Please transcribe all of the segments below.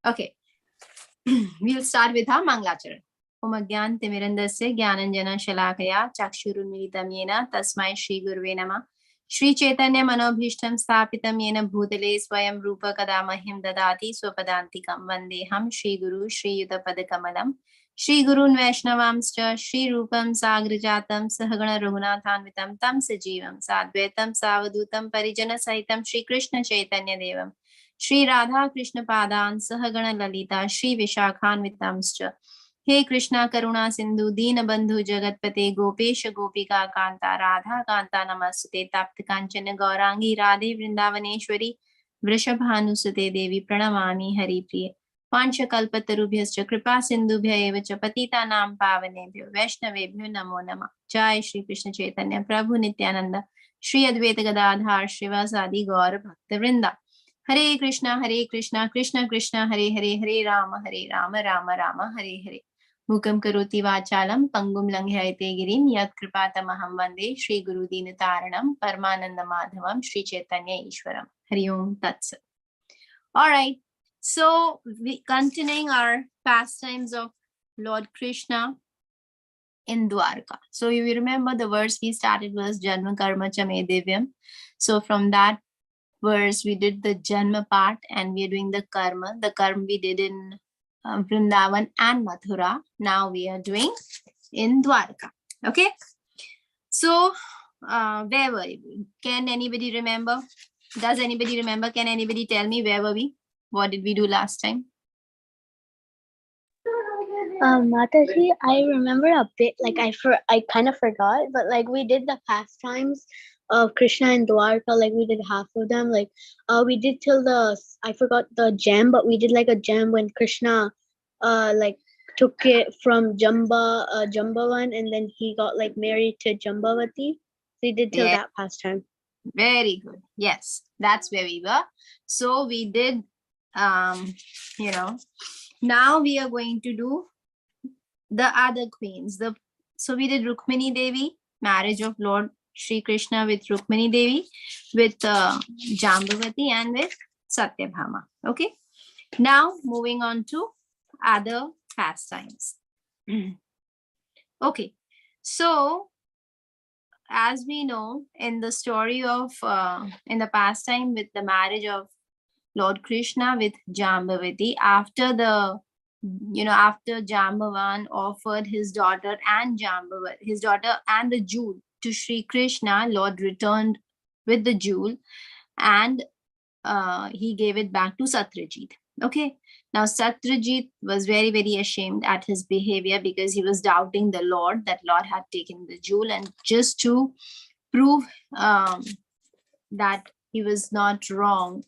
Okay. We'll start with our Mangalacharan. Om Agyantimirandasya Gyananjana Shalakaya Chakshurunmilitam Yena Tasmai Shri Gurve Namah Shri Chaitanya Manobhishtam Sthapitam Yena Bhutale Swayam Rupa Kadamahim Dadati Swapadantikam Vandeham Shri Guru Shri Yudapadakamalam Shri Gurun Vaishnavamscha Shri Rupam Sagrajatam Sahagana Raghunathanvitam Tam Sajivam Sadvaitam Savadutam Parijana Saitam Shri Krishna Chaitanya Devam Shri Radha Krishna Padan Sahagana Lalita Shri Vishakhanvitamscha He Krishna Karuna Sindhu Dina Bandhu Jagatpate Gopesha Gopika Kanta Radha Kanta Namasute Tapta Kanchana Gaurangi Radhe Vrindavaneshwari Vrishabhanusute Devi Pranamami Hari Priya Pancha Kalpatarubhyascha Kripa Sindhubhya Evacha Patita Nam Pavanebhyo Vaishnavebhyo Namo Nama Jai Shri Krishna Chaitanya Prabhu Nityananda Shri Advaita Gadadhar Shrivasadi Gaur Bhakta Vrinda Hare Krishna, Krishna Krishna, Hare Hare, Hare Rama, Rama Rama, Hare Hare. Mukam karoti vachalam, pangum langhyaite girim, yat kripatamaham vande, Shri Guru Dinataranam, Paramananda Madhavam, Shri Chaitanya Ishwaram. Hari Om Tat Sat. All right. So, we continuing our pastimes of Lord Krishna in Dwarka. So, you remember the verse we started was Janma Karma Chame Divyam. So, from that verse we did the Janma part and we are doing the karma we did in Vrindavan and Mathura. Now we are doing in Dwarka. Okay, so where were we? Can anybody remember? Does anybody remember? Can anybody tell me where were we? What did we do last time? Mataji, I remember a bit, like I kind of forgot, but like we did the pastimes of Krishna and Dwarka, like we did half of them. Like we did till I forgot the gem, but we did like a gem when Krishna like took it from Jambavan, and then he got like married to Jambavati. So we did till that pastime. Very good. Yes, that's where we were. So we did now we are going to do the other queens. So we did Rukmini Devi, marriage of Lord Shri Krishna with Rukmini Devi, with Jambavati and with Satyabhama. Okay. Now moving on to other pastimes. Okay. So as we know in the story of in the pastime with the marriage of Lord Krishna with Jambavati, after Jambavan offered his daughter and the jewel to Shri Krishna, Lord returned with the jewel and he gave it back to Satyajit. Okay. Now Satyajit was very, very ashamed at his behavior because he was doubting the Lord, that Lord had taken the jewel, and just to prove that he was not wrong,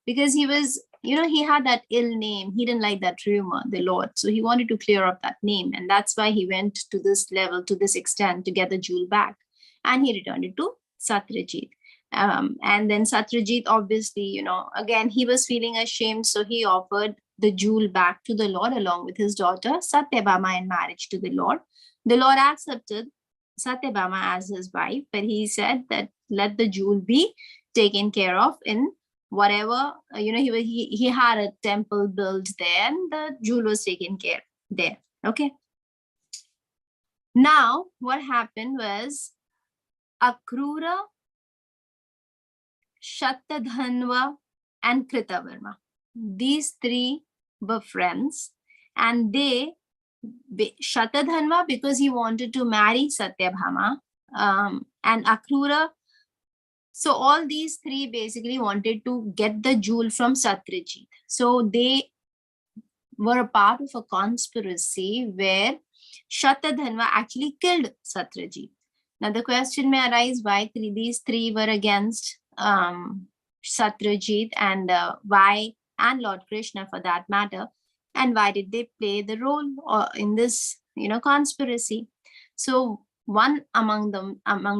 because he was, he had that ill name. He didn't like that rumor, the Lord. So he wanted to clear up that name. And that's why he went to this level, to this extent, to get the jewel back. And he returned it to Satyajit. And then Satyajit, obviously, again, he was feeling ashamed. So he offered the jewel back to the Lord along with his daughter, Satyabhama, in marriage to the Lord. The Lord accepted Satyabhama as his wife, but he said that let the jewel be taken care of in whatever, he had a temple built there and the jewel was taken care there. Okay. Now, what happened was Akrura, Shatadhanva, and Kritavarma. These three were friends, and Shatadhanva, because he wanted to marry Satyabhama, and Akrura. So all these three basically wanted to get the jewel from Satyajit. So they were a part of a conspiracy where Shatadhanva actually killed Satyajit. Now the question may arise why these three were against Satyajit, and why, and Lord Krishna for that matter, and why did they play the role in this conspiracy. So one among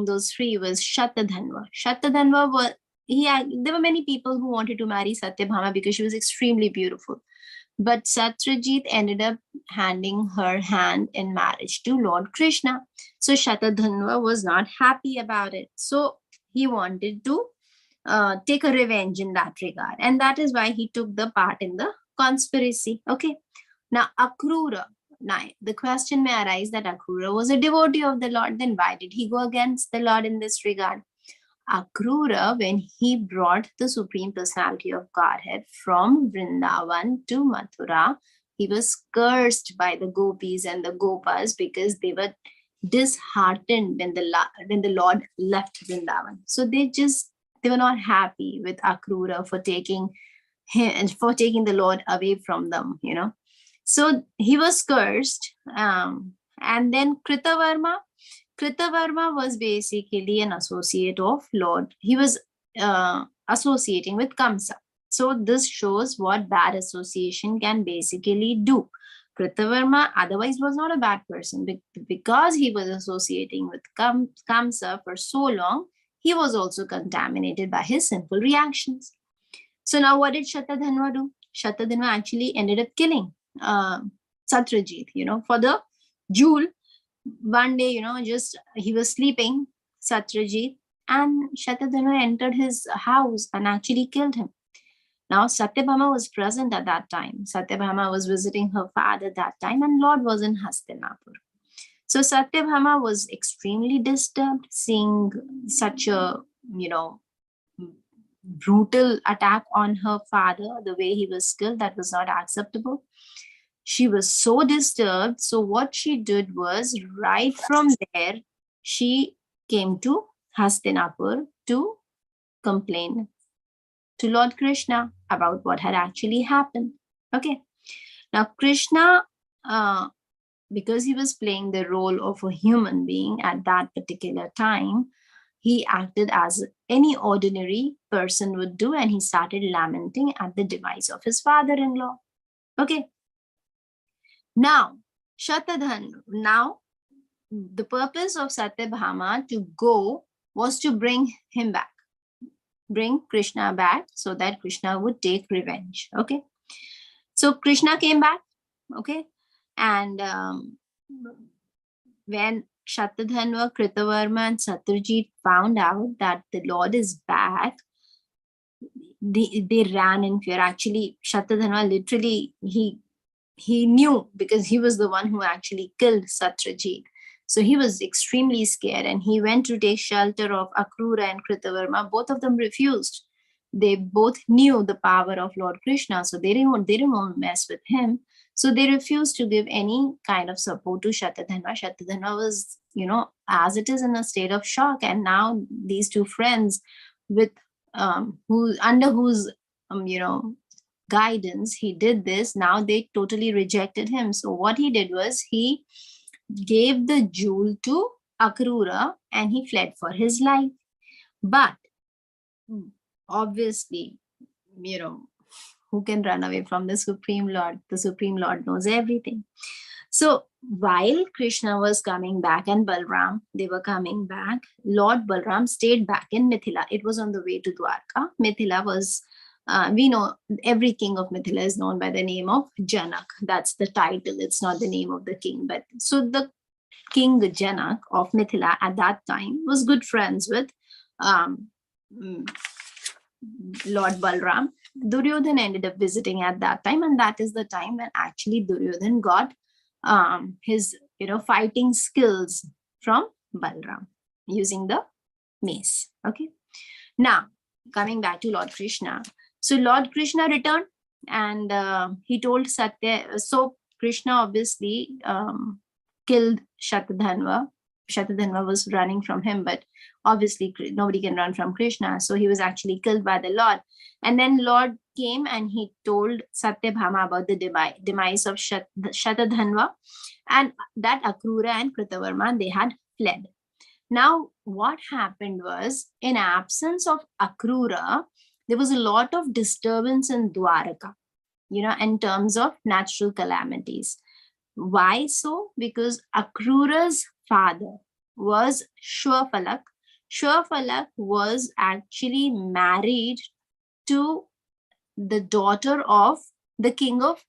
those three was Shatadhanva. Shatadhanva there were many people who wanted to marry Satyabhama because she was extremely beautiful. But Satyajit ended up handing her hand in marriage to Lord Krishna. So Shatadhanva was not happy about it. So he wanted to take a revenge in that regard. And that is why he took the part in the conspiracy. Okay. Now, Akrura. Now, the question may arise that Akrura was a devotee of the Lord. Then why did he go against the Lord in this regard? Akrura, when he brought the Supreme Personality of Godhead from Vrindavan to Mathura, he was cursed by the gopis and the gopas because they were disheartened when the Lord left Vrindavan. So they were not happy with Akrura for taking the Lord away from them, So he was cursed. And then Kritavarma was basically an associate of Lord. He was associating with Kamsa. So this shows what bad association can basically do. Kritavarma otherwise was not a bad person, because he was associating with Kamsa for so long, he was also contaminated by his sinful reactions. So now what did Shatadhanva do? Shatadhanva actually ended up killing Satyajit, for the jewel. One day, just he was sleeping, Satyajit, and Shatadhanva entered his house and actually killed him. Now, Satyabhama was present at that time. Satyabhama was visiting her father that time, and Lord was in Hastinapur. So Satyabhama was extremely disturbed seeing such a, brutal attack on her father, the way he was killed. That was not acceptable. She was so disturbed. So what she did was, right from there, she came to Hastinapur to complain to Lord Krishna about what had actually happened. Okay. Now Krishna, because he was playing the role of a human being at that particular time, he acted as any ordinary person would do, and he started lamenting at the demise of his father-in-law. Okay. Now, the purpose of Satyabhama to go was to bring him back, bring Krishna back, so that Krishna would take revenge. Okay. So Krishna came back. Okay. And when Shatadhanva, Kritavarma, and Satyajit found out that the Lord is back, they ran in fear. Actually, Shatadhanva literally, he knew, because he was the one who actually killed Satyajit. So he was extremely scared, and he went to take shelter of Akrura and Kritavarma. Both of them refused. They both knew the power of Lord Krishna, so they didn't want to mess with him. So they refused to give any kind of support to Shatadhanva. Shatadhanva was, as it is, in a state of shock. And now these two friends, with under whose guidance he did this, now they totally rejected him. So what he did was, he gave the jewel to Akrura and he fled for his life. But obviously, who can run away from the Supreme Lord? The Supreme Lord knows everything. So while Krishna was coming back and Balram, they were coming back, Lord Balram stayed back in Mithila. It was on the way to Dwarka. Mithila was, we know every king of Mithila is known by the name of Janak. That's the title. It's not the name of the king. But so the king Janak of Mithila at that time was good friends with Lord Balram. Duryodhan ended up visiting at that time, and that is the time when actually Duryodhan got his fighting skills from Balram using the mace. Okay. Now coming back to Lord Krishna. So Lord Krishna returned, and he told Satya. So Krishna obviously killed Shatadhanva. Shatadhanva was running from him, but obviously nobody can run from Krishna. So he was actually killed by the Lord. And then Lord came and he told Satyabhama about the demise of Shatadhanva, and that Akrura and Kritavarma, they had fled. Now, what happened was, in absence of Akrura, there was a lot of disturbance in Dwaraka, in terms of natural calamities. Why so? Because Akrura's father was Shwafalak. Shwafalak was actually married to the daughter of the king of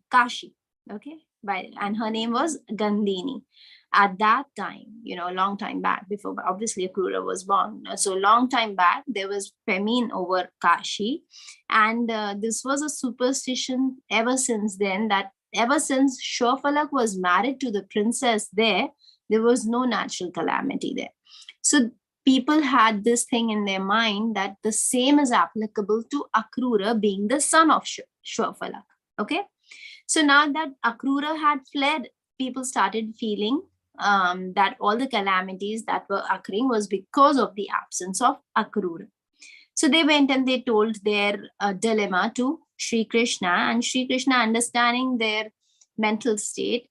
Kashi. Okay, and her name was Gandhini. At that time, a long time back, before obviously Akrura was born, so long time back, there was famine over Kashi, and this was a superstition ever since then, that ever since Shofalak was married to the princess there was no natural calamity there. So people had this thing in their mind that the same is applicable to Akrura being the son of Shofalak. Okay, so now that Akrura had fled, people started feeling that all the calamities that were occurring was because of the absence of Akrura. So they went and they told their dilemma to Sri Krishna, and Sri Krishna, understanding their mental state,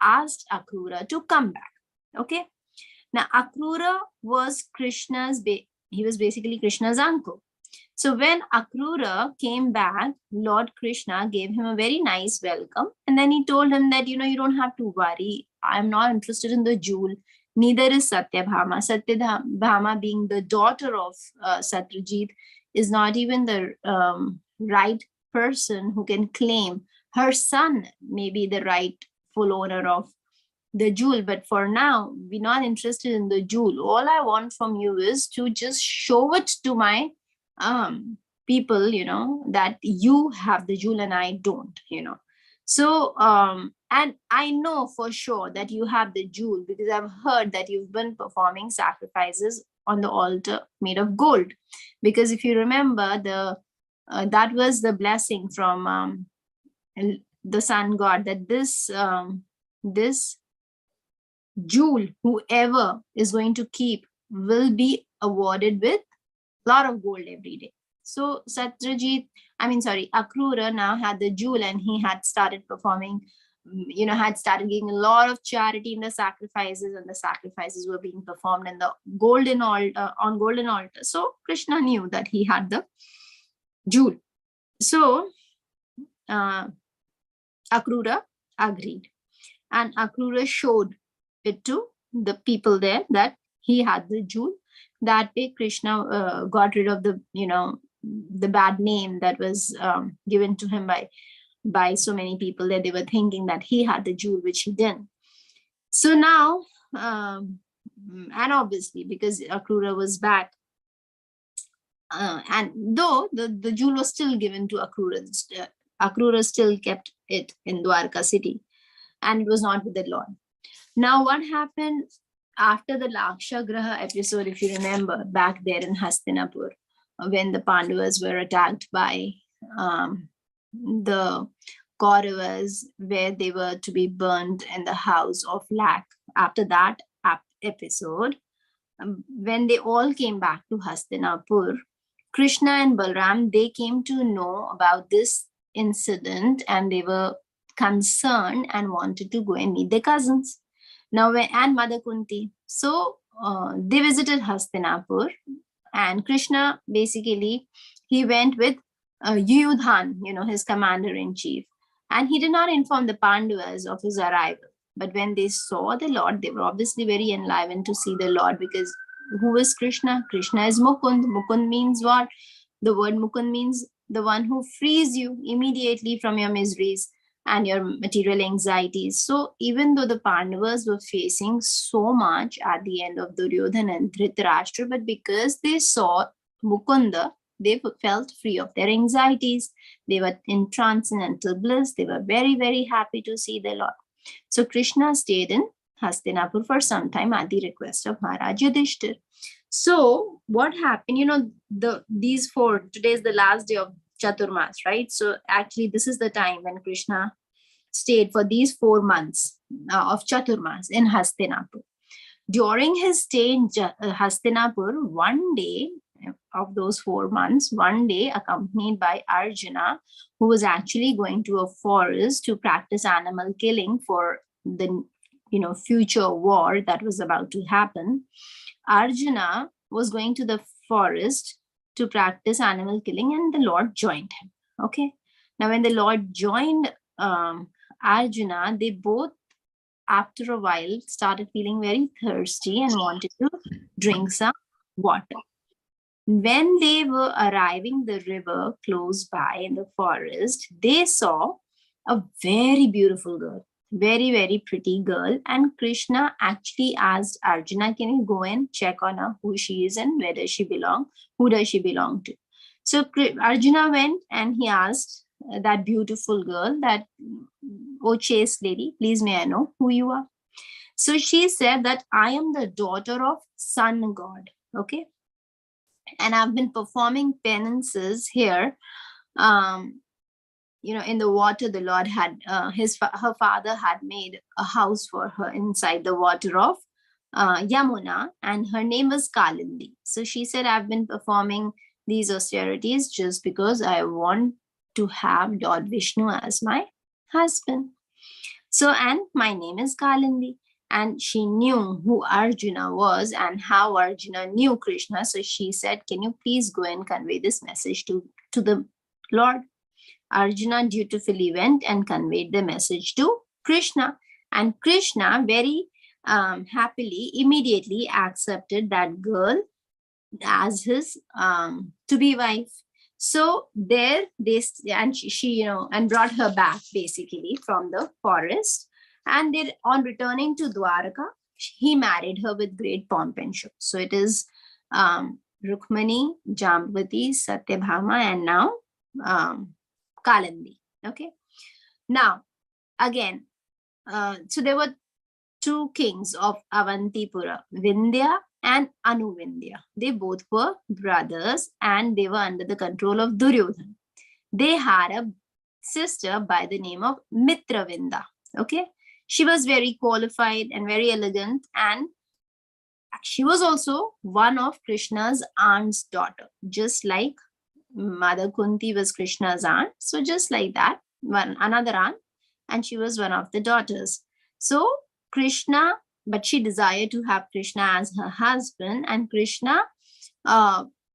asked Akrura to come back. Okay. Now Akrura was he was basically Krishna's uncle. So when Akrura came back, Lord Krishna gave him a very nice welcome. And then he told him that, you don't have to worry. I'm not interested in the jewel. Neither is Satyabhama. Satyabhama, being the daughter of Satyajit, is not even the right person who can claim. Her son may be the rightful owner of the jewel, but for now, we're not interested in the jewel. All I want from you is to just show it to my people, that you have the jewel and I don't, So, and I know for sure that you have the jewel because I've heard that you've been performing sacrifices on the altar made of gold. Because if you remember, that was the blessing from the sun god, that this jewel, whoever is going to keep, will be awarded with a lot of gold every day. So Akrura now had the jewel, and he had started performing, had started giving a lot of charity in the sacrifices, and the sacrifices were being performed in the golden altar, on golden altar. So Krishna knew that he had the jewel. So Akrura agreed, and Akrura showed it to the people there that he had the jewel. That way Krishna got rid of the bad name that was given to him by so many people, that they were thinking that he had the jewel, which he didn't. So now, and obviously because Akrura was back, and though the jewel was still given to Akrura, Akrura still kept it in Dwarka city, and it was not with the Lord. Now, what happened after the Lakshagraha episode, if you remember, back there in Hastinapur, when the Pandavas were attacked by the Kauravas, where they were to be burned in the house of Lak. After that episode, when they all came back to Hastinapur, Krishna and Balram, they came to know about this incident, and they were concerned and wanted to go and meet their cousins. Now, and Mother Kunti. So they visited Hastinapur, and Krishna, basically, he went with Yudhan, his commander-in-chief, and he did not inform the Pandavas of his arrival. But when they saw the Lord, they were obviously very enlivened to see the Lord, because who is Krishna? Krishna is Mukund. Mukund means what? The word Mukund means the one who frees you immediately from your miseries and your material anxieties. So even though the Pandavas were facing so much at the end of Duryodhana and Dhritarashtra, but because they saw Mukunda, they felt free of their anxieties. They were in transcendental bliss. They were very, very happy to see the Lord. So Krishna stayed in Hastinapur for some time at the request of Maharaj Yudhishthir. So what happened? These four, today is the last day of Chaturmas, right? So actually, this is the time when Krishna stayed for these 4 months of Chaturmas in Hastinapur. During his stay in Hastinapur, one day of those 4 months, one day accompanied by Arjuna, who was actually going to a forest to practice animal killing for the future war that was about to happen. Arjuna was going to the forest to practice animal killing, and the Lord joined him. Okay. Now, when the Lord joined Arjuna, they both, after a while, started feeling very thirsty and wanted to drink some water. When they were arriving the river close by in the forest, they saw a very beautiful girl, very, very pretty girl. And Krishna actually asked Arjuna, can you go and check on her, who she is and where does she belong, who does she belong to? So Arjuna went and he asked that beautiful girl that, oh chaste lady, please may I know who you are? So she said that I am the daughter of sun god. Okay. And I've been performing penances here. In the water, the Lord had, her father had made a house for her inside the water of Yamuna, and her name was Kalindi. So she said, I've been performing these austerities just because I want to have Lord Vishnu as my husband. So, and my name is Kalindi. And she knew who Arjuna was and how Arjuna knew Krishna. So she said, can you please go and convey this message to the Lord? Arjuna dutifully went and conveyed the message to Krishna. And Krishna very happily, immediately accepted that girl as his to-be wife. So there and she and brought her back basically from the forest. And then on returning to Dwaraka, he married her with great pomp and show. So it is Rukmani, Jambavati, Satyabhama, and now Kalindi. Okay. Now, again, so there were two kings of Avantipura, Vindhya and Anuvindhya. They both were brothers and they were under the control of Duryodhana. They had a sister by the name of Mitravinda. Okay. She was very qualified and very elegant, and she was also one of Krishna's aunt's daughter, just like Mother Kunti was Krishna's aunt. So just like that, another aunt, and she was one of the daughters. So Krishna, but she desired to have Krishna as her husband, and Krishna,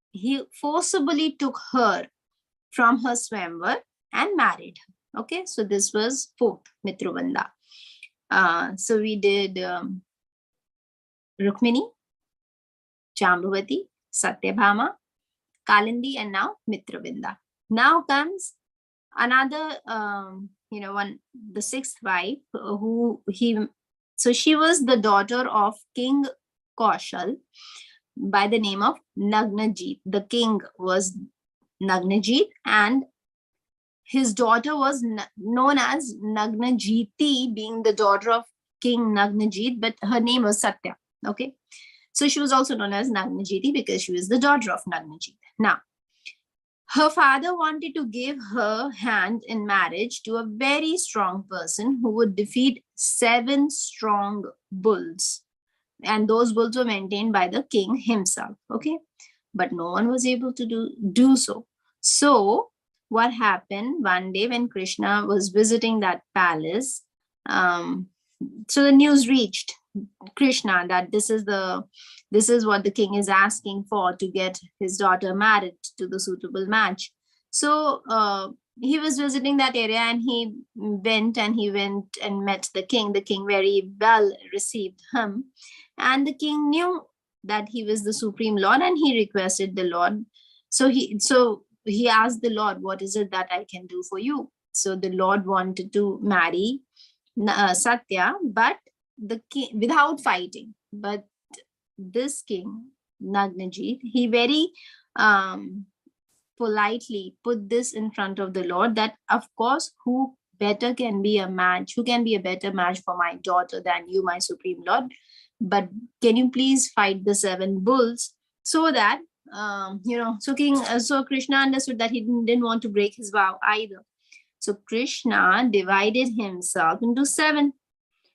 he forcibly took her from her swamvar and married her. Okay, so this was fourth, Mitruvanda. So we did Rukmini, Jambavati, Satyabhama, Kalindi, and now Mitravinda. Now comes another, the sixth wife, so she was the daughter of King Kaushal by the name of Nagnajit. The king was Nagnajit, and his daughter was known as Nagnajiti, being the daughter of King Nagnajit, but her name was Satya. Okay. So she was also known as Nagnajiti because she was the daughter of Nagnajit. Now, her father wanted to give her hand in marriage to a very strong person who would defeat 7 strong bulls. And those bulls were maintained by the king himself. Okay. But no one was able to do so. So what happened one day when Krishna was visiting that palace, so the news reached Krishna that this is what the king is asking for, to get his daughter married to the suitable match. So he was visiting that area, and he went and met the king. The king very well received him, and the king knew that he was the supreme lord, and he requested the Lord. So he asked the Lord, what is it that I can do for you? So the Lord wanted to marry Satya, but the king, without fighting. But this king, Nagnajit, he very politely put this in front of the Lord, that of course, who can be a better match for my daughter than you, my supreme Lord? But can you please fight the 7 bulls? So that so Krishna understood that he didn't want to break his vow either. So Krishna divided himself into 7,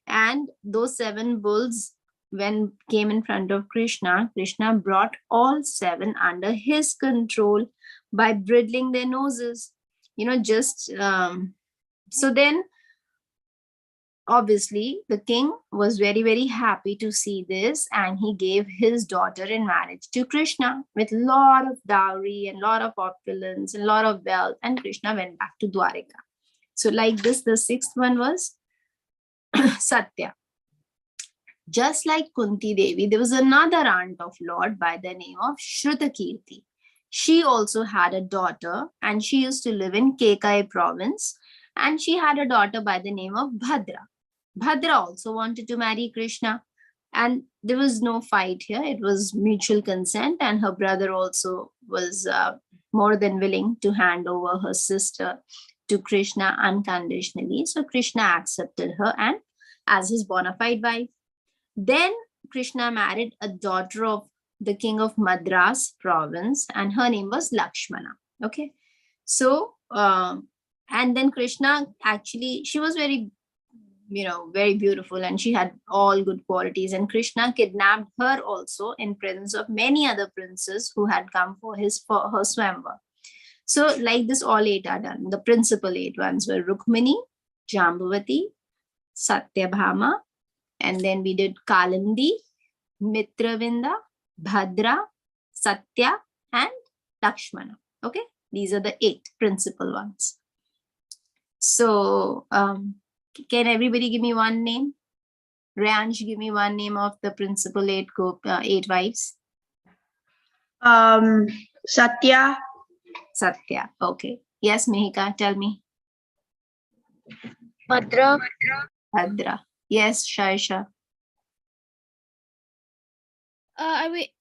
and those 7 bulls, when came in front of Krishna, Krishna brought all 7 under his control by bridling their noses. So then obviously the king was very, very happy to see this, and he gave his daughter in marriage to Krishna with a lot of dowry and a lot of opulence and a lot of wealth, and Krishna went back to Dwarika. So like this, the 6th one was Satya. Just like Kunti Devi, there was another aunt of Lord by the name of Shrutakirti. She also had a daughter, and she used to live in Kekai province, and she had a daughter by the name of Bhadra. Bhadra also wanted to marry Krishna. And there was no fight here. It was mutual consent. And her brother also was more than willing to hand over her sister to Krishna unconditionally. So Krishna accepted her and as his bona fide wife. Then Krishna married a daughter of the king of Madras province, and her name was Lakshmana. Okay. So, and then Krishna actually, she was very, very beautiful and she had all good qualities. And Krishna kidnapped her also in presence of many other princes who had come for her swamvar. So, like this, all 8 are done. The principal 8 ones were Rukmini, Jambavati, Satyabhama, and then we did Kalandi, Mitravinda, Bhadra, Satya, and Lakshmana. Okay, these are the 8 principal ones. So, can everybody give me one name? Rayansh, give me one name of the principal 8 wives. Satya. Satya. Okay. Yes, Mehika, tell me. Bhadra. Bhadra. Yes, Shaisha. Are we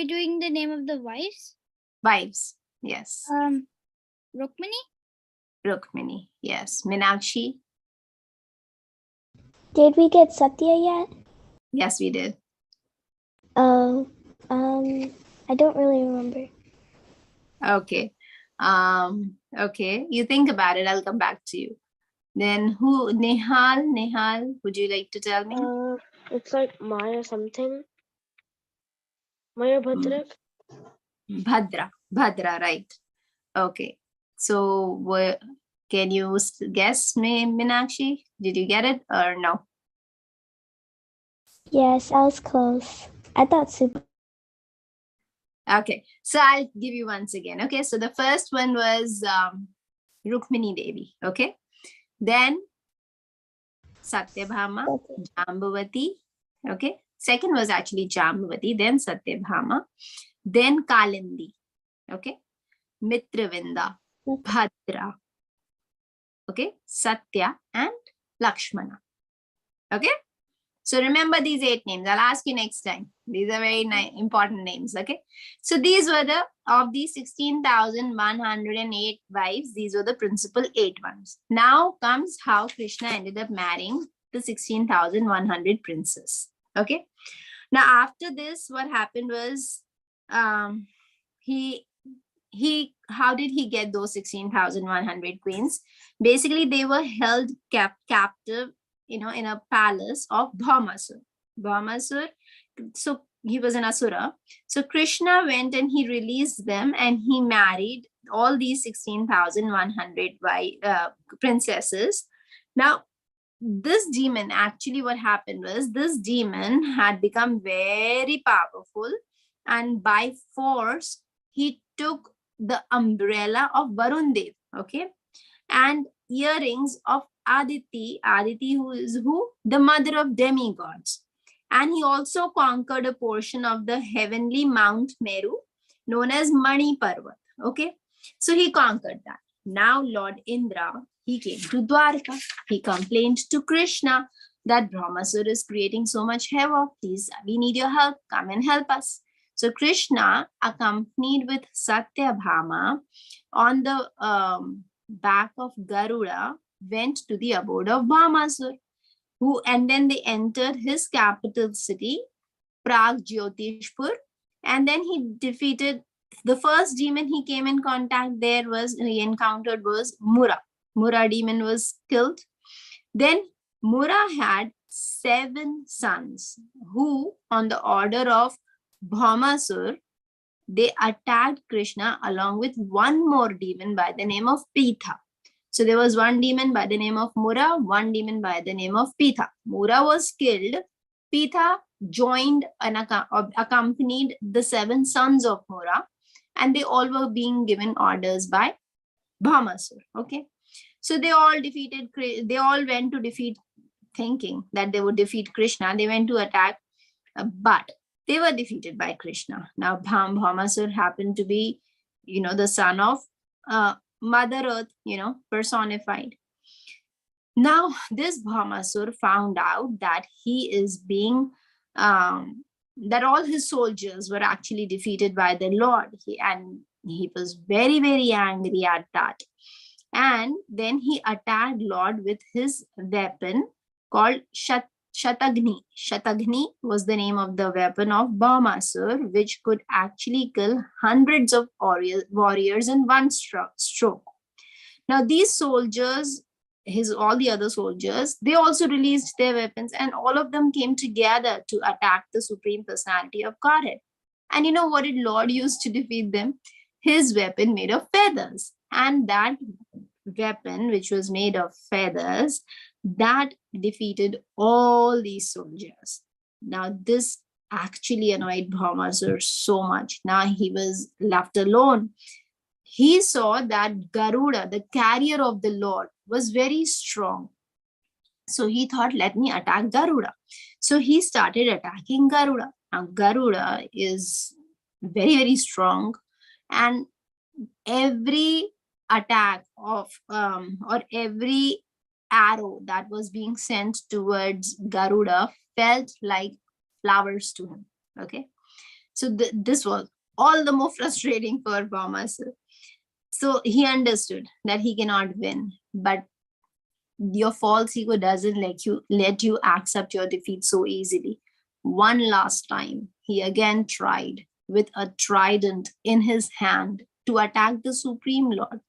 doing the name of the wives? Wives. Yes. Rukmini? Rukmini. Yes. Meenakshi. Did we get Satya yet? Yes, we did. I don't really remember. Okay. Okay. You think about it. I'll come back to you. Then who? Nehal, would you like to tell me? It's like Maya something. Maya Bhadra. Bhadra, right. Okay. So can you guess, Meenakshi? Did you get it or no? Yes, I was close. I thought super. Okay. So I'll give you once again. Okay. So the first one was Rukmini Devi. Okay. Then Satyabhama, Jambavati. Okay. Second was actually Jambavati, then Satyabhama, then Kalindi. Okay. Mitravinda, Bhadra. Okay. Satya and Lakshmana. Okay. So remember these 8 names. I'll ask you next time. These are very important names. Okay. So these were of these 16,108 wives, these were the principal 8 ones. Now comes how Krishna ended up marrying the 16,100 princes. Okay. Now after this, what happened was, how did he get those 16,100 queens? Basically, they were held captive, in a palace of Bhaumasur. So he was an asura. So Krishna went and he released them and he married all these 16,100 princesses. Now, this demon, actually what happened was, this demon had become very powerful, and by force, he took the umbrella of Varun Dev, okay, and earrings of Aditi, who is who? The mother of demigods. And he also conquered a portion of the heavenly Mount Meru, known as Mani Parvat. Okay, so he conquered that. Now Lord Indra, he came to Dwarka. He complained to Krishna that Brahmasur is creating so much havoc. Please, we need your help. Come and help us. So Krishna, accompanied with Satyabhama on the back of Garuda, went to the abode of Bhamasur, and then they entered his capital city, Pragjyotishpur, and then he defeated the first demon he came in contact he encountered was Mura. Mura demon was killed. Then Mura had 7 sons who, on the order of Bhaumasur, they attacked Krishna along with one more demon by the name of Pitha. So there was one demon by the name of Mura, one demon by the name of Pitha. Mura was killed. Pitha joined and accompanied the 7 sons of Mura, and they all were being given orders by Bhaumasur. Okay. So they all went to defeat, thinking that they would defeat Krishna. They went to attack, but they were defeated by Krishna. Now Bhaumasur happened to be, the son of Mother Earth, personified. Now, this Bhamasur found out that he is being, that all his soldiers were actually defeated by the Lord. And he was very, very angry at that. And then he attacked Lord with his weapon called Shatagni. Shatagni was the name of the weapon of Bhamasur, which could actually kill hundreds of warriors in one stroke. Now, these soldiers, all the other soldiers, they also released their weapons, and all of them came together to attack the Supreme Personality of Godhead. And you know what did Lord use to defeat them? His weapon made of feathers. And that weapon, which was made of feathers, that defeated all these soldiers. Now, this actually annoyed Bhamasur so much. Now he was left alone. He saw that Garuda, the carrier of the Lord, was very strong. So he thought, let me attack Garuda. So he started attacking Garuda. Now, Garuda is very, very strong, and every attack of or every arrow that was being sent towards Garuda felt like flowers to him. Okay, so this was all the more frustrating for Bhamasur. So he understood that he cannot win, but your false ego doesn't let you accept your defeat so easily. One last time, he again tried with a trident in his hand to attack the Supreme Lord.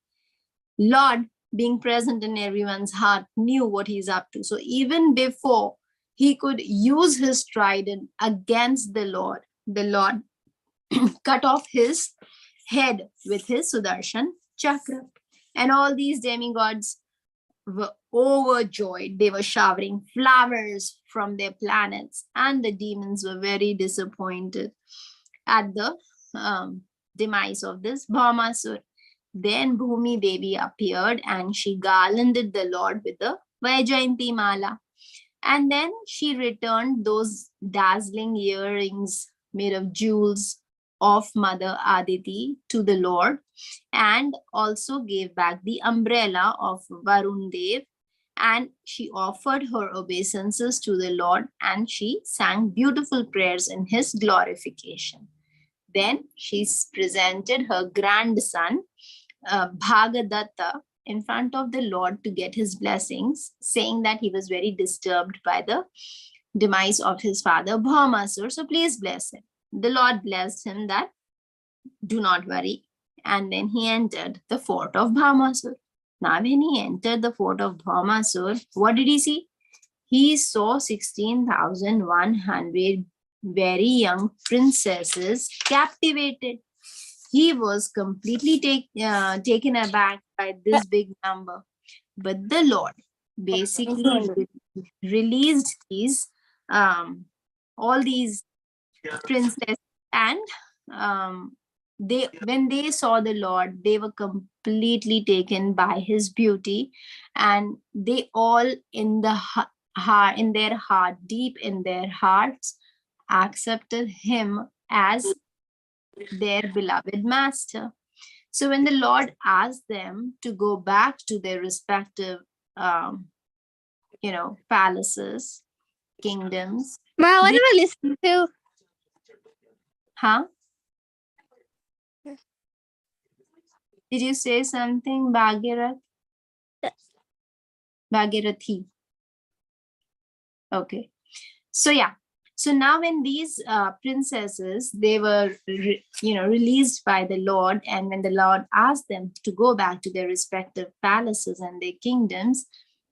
Lord, being present in everyone's heart, knew what he's up to. So even before he could use his trident against the Lord cut off his head with his Sudarshan chakra. And all these demigods were overjoyed. They were showering flowers from their planets, and the demons were very disappointed at the demise of this Bhamasur. Then Bhumi Devi appeared, and she garlanded the Lord with the Vaijayanti Mala. And then she returned those dazzling earrings made of jewels of Mother Aditi to the Lord, and also gave back the umbrella of Varun Dev, and she offered her obeisances to the Lord, and she sang beautiful prayers in his glorification. Then she presented her grandson, Bhagadatta, in front of the Lord to get his blessings, saying that he was very disturbed by the demise of his father Bhamasur, so please bless him. The Lord blessed him that, do not worry. And then he entered the fort of Bhamasur. Now when he entered the fort of Bhamasur, what did he see? He saw 16,100 very young princesses captivated. He was completely taken aback by this big number. But the Lord basically released these all these princesses, and when they saw the Lord, they were completely taken by his beauty, and they all in their heart, deep in their hearts, accepted him as their beloved master. So when the Lord asked them to go back to their respective palaces, kingdoms. Ma, what am I listening to? Huh? Did you say something, Bhagirath? Bhagirathi. Okay. So yeah. So now when these princesses, they were released by the Lord, and when the Lord asked them to go back to their respective palaces and their kingdoms,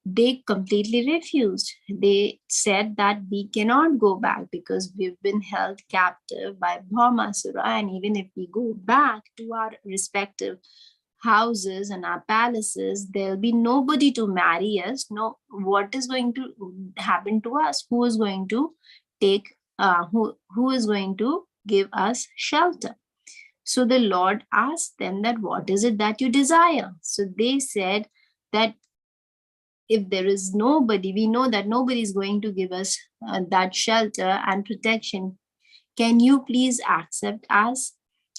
they completely refused. They said that we cannot go back because we've been held captive by Bhaumasura, and even if we go back to our respective houses and our palaces, there'll be nobody to marry us. No, what is going to happen to us? Who is going to who is going to give us shelter? So the Lord asked them that, what is it that you desire? So they said that if there is nobody, we know that nobody is going to give us that shelter and protection. Can you please accept us?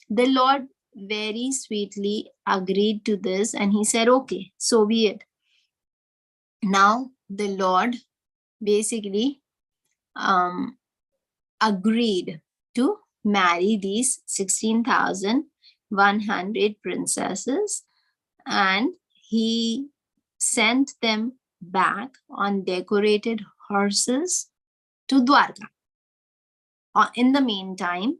The Lord very sweetly agreed to this, and he said, okay, so be it. Now the Lord basically agreed to marry these 16,100 princesses, and he sent them back on decorated horses to Dwarka. In the meantime,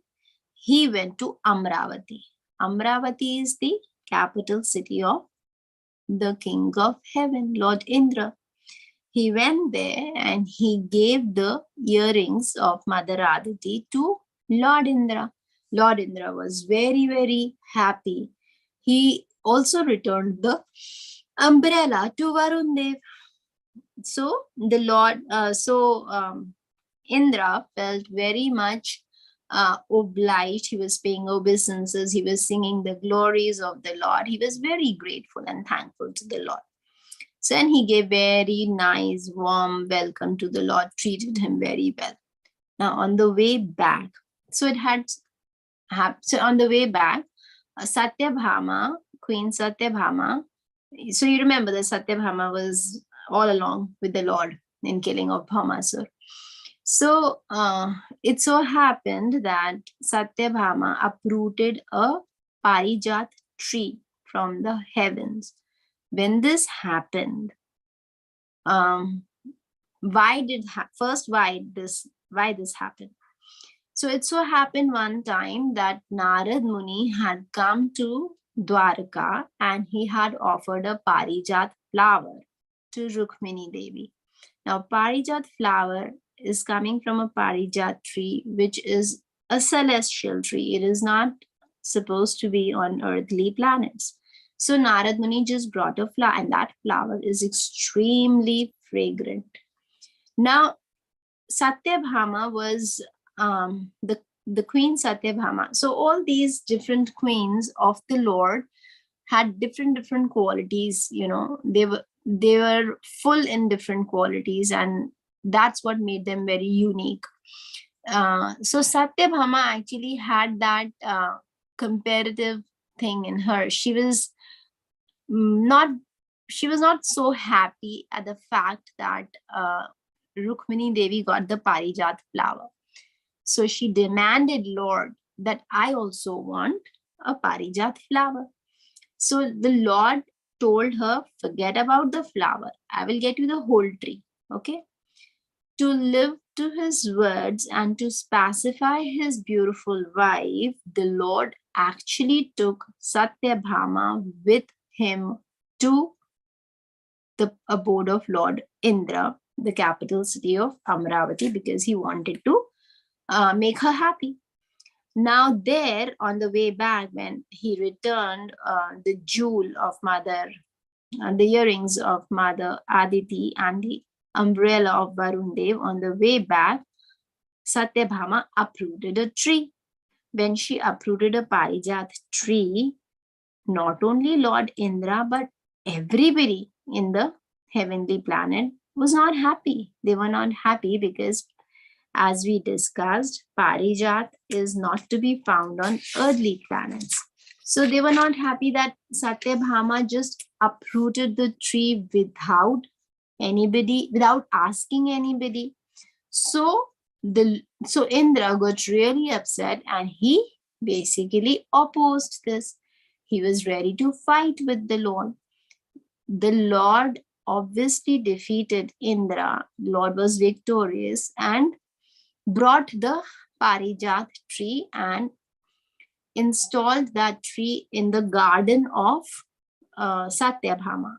he went to Amravati. Amravati is the capital city of the king of heaven, Lord Indra. He went there and he gave the earrings of Mother Aditi to Lord Indra. Lord Indra was very, very happy. He also returned the umbrella to Varun Dev. So the Lord, Indra felt very much obliged. He was paying obeisances. He was singing the glories of the Lord. He was very grateful and thankful to the Lord. So, and he gave very nice, warm welcome to the Lord, treated him very well. Now, on the way back, so on the way back, Satyabhama, Queen Satyabhama, so you remember that Satyabhama was all along with the Lord in killing of Bhaumasur. So it so happened that Satyabhama uprooted a Parijat tree from the heavens. When this happened, why this happened? So it so happened one time that Narad Muni had come to Dwarka and he had offered a Parijat flower to Rukmini Devi. Now, Parijat flower is coming from a Parijat tree, which is a celestial tree. It is not supposed to be on earthly planets. So Narad Muni just brought a flower, and that flower is extremely fragrant. Now, Satyabhama was the queen Satyabhama. So all these different queens of the Lord had different qualities. You know, they were full in different qualities, and that's what made them very unique. So Satyabhama actually had that comparative thing in her. She was not so happy at the fact that Rukmini Devi got the Parijat flower. So she demanded, Lord, that I also want a Parijat flower. So the Lord told her, forget about the flower. I will get you the whole tree. Okay. To live to his words and to pacify his beautiful wife, the Lord actually took Satyabhama with him to the abode of Lord Indra, the capital city of Amravati, because he wanted to make her happy. Now there, on the way back, when he returned the jewel of Mother, the earrings of Mother Aditi and the umbrella of Varun Dev, on the way back, Satyabhama uprooted a tree. When she uprooted a Parijat tree, not only Lord Indra, but everybody in the heavenly planet was not happy. They were not happy because, as we discussed, Parijat is not to be found on earthly planets. So they were not happy that Satyabhama just uprooted the tree without asking anybody. So Indra got really upset and he basically opposed this. He was ready to fight with the Lord. The Lord obviously defeated Indra. Lord was victorious and brought the Parijat tree and installed that tree in the garden of Satyabhama.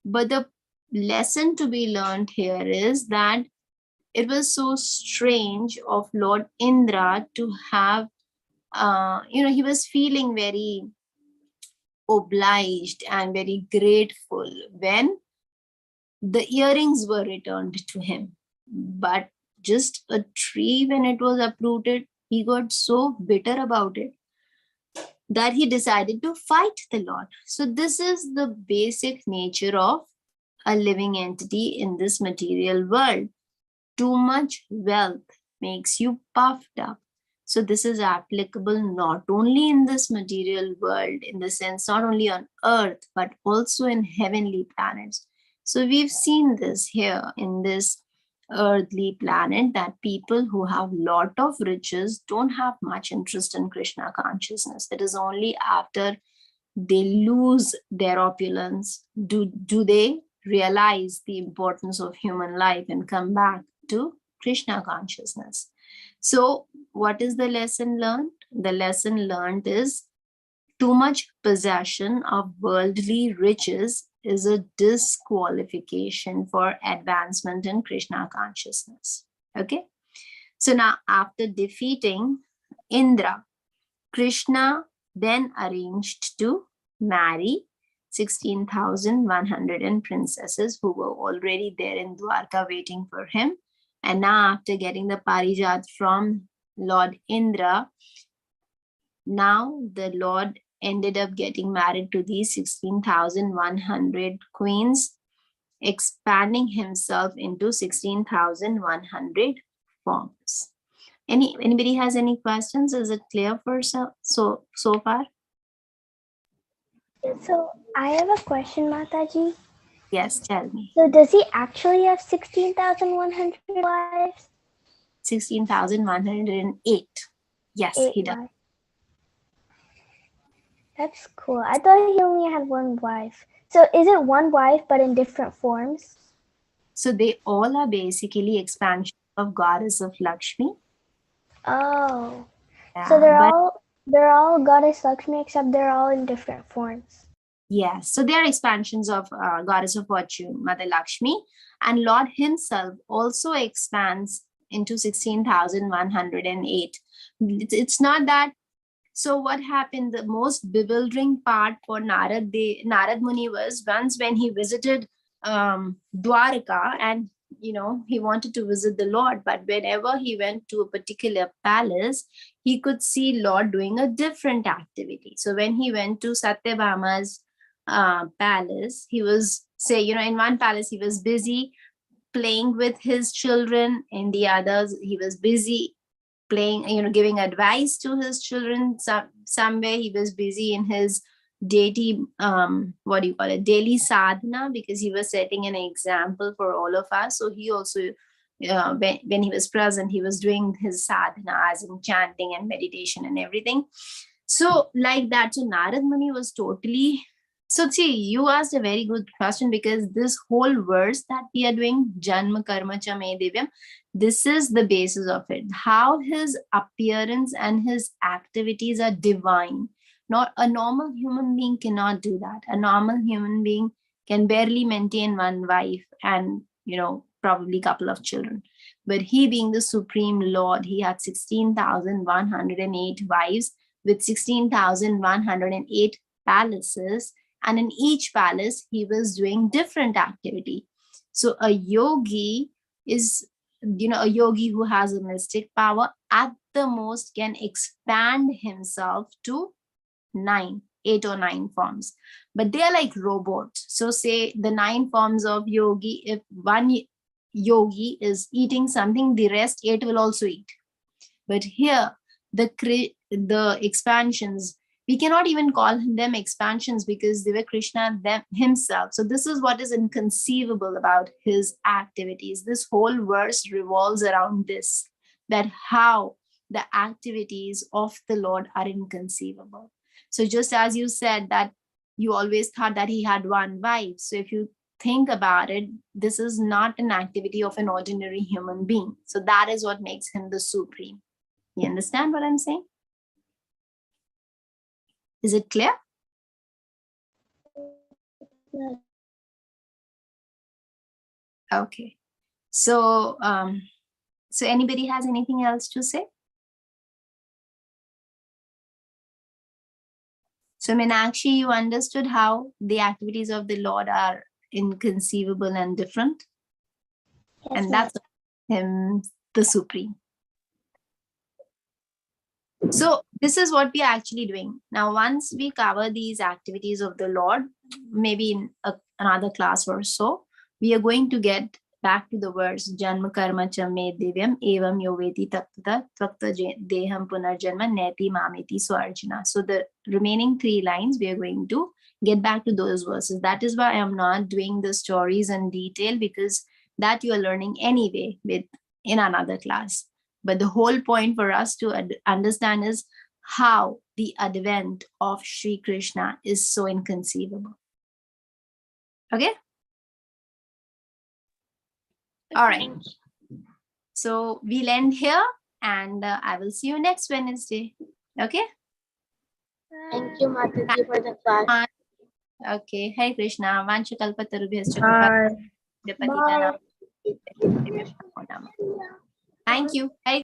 But the lesson to be learned here is that it was so strange of Lord Indra to have, he was feeling very obliged and very grateful when the earrings were returned to him. But just a tree, when it was uprooted, he got so bitter about it that he decided to fight the Lord. So this is the basic nature of a living entity in this material world. Too much wealth makes you puffed up. So this is applicable not only in this material world, in the sense not only on earth, but also in heavenly planets. So we've seen this here in this earthly planet, that people who have lot of riches don't have much interest in Krishna consciousness. It is only after they lose their opulence do they realize the importance of human life and come back to Krishna consciousness. So what is the lesson learned? The lesson learned is too much possession of worldly riches is a disqualification for advancement in Krishna consciousness. Okay. So now after defeating Indra, Krishna then arranged to marry 16,100 princesses who were already there in Dwarka waiting for him. And now after getting the Parijat from Lord Indra, now the Lord ended up getting married to these 16,100 queens, expanding himself into 16,100 forms. Anybody has any questions? Is it clear for so far? So I have a question, Mataji. Yes, tell me. So does he actually have 16,100 wives? 16,108. Yes, he does. Wives. That's cool. I thought he only had one wife. So is it one wife but in different forms? So they all are basically expansion of goddess of Lakshmi. Oh. Yeah, So they're all goddess Lakshmi, except they're all in different forms. yes, so they are expansions of goddess of fortune, Mother Lakshmi, and Lord himself also expands into 16,108. It's not that. So what happened? The most bewildering part for Narad Muni was once when he visited Dwarka, and he wanted to visit the Lord, but whenever he went to a particular palace, he could see Lord doing a different activity. So when he went to Satyabhama's palace, he was in one palace he was busy playing with his children, in the others he was busy playing, giving advice to his children. Somewhere he was busy in his daily daily sadhana, because he was setting an example for all of us. So he also when he was present, he was doing his sadhana, as in chanting and meditation and everything. So like that, so Narad Muni was totally. So see, you asked a very good question, because this whole verse that we are doing, Janma Karma Cha Me Divyam, this is the basis of it. How his appearance and his activities are divine. Not a normal human being cannot do that. A normal human being can barely maintain one wife and probably a couple of children. But he, being the supreme Lord, he had 16,108 wives with 16,108 palaces. And in each palace, he was doing different activity. So a yogi is, a yogi who has a mystic power, at the most can expand himself to 8 or 9 forms. But they are like robots. So say the 9 forms of yogi, if one yogi is eating something, the rest 8 will also eat. But here, the expansions, we cannot even call them expansions, because they were Krishna himself. So this is what is inconceivable about his activities. This whole verse revolves around this, that how the activities of the Lord are inconceivable. So just as you said that you always thought that he had one wife. So if you think about it, this is not an activity of an ordinary human being. So that is what makes him the supreme. You understand what I'm saying? Is it clear? Yeah. Okay. So, so anybody has anything else to say? So Meenakshi, you understood how the activities of the Lord are inconceivable and different? Yes, And ma'am. that's him, the supreme. So this is what we are actually doing. Now, once we cover these activities of the Lord, maybe in another class or so, we are going to get back to the verse, Janma Karma Cha Me Divyam Evam Yoveti Tattva Tvakta Deham Punarjanma Neti Mameti So Arjuna. So the remaining 3 lines we are going to Get back to those verses. That is why I am not doing the stories in detail, because that you are learning anyway in another class. But the whole point for us to understand is how the advent of Sri Krishna is so inconceivable. Okay? All right. So we'll end here, and I will see you next Wednesday. Okay? Thank you, Mataji, for the class. Okay. Hare Krishna. Vanchakalpatarubhyascha Bye. kripa. Thank you. Hare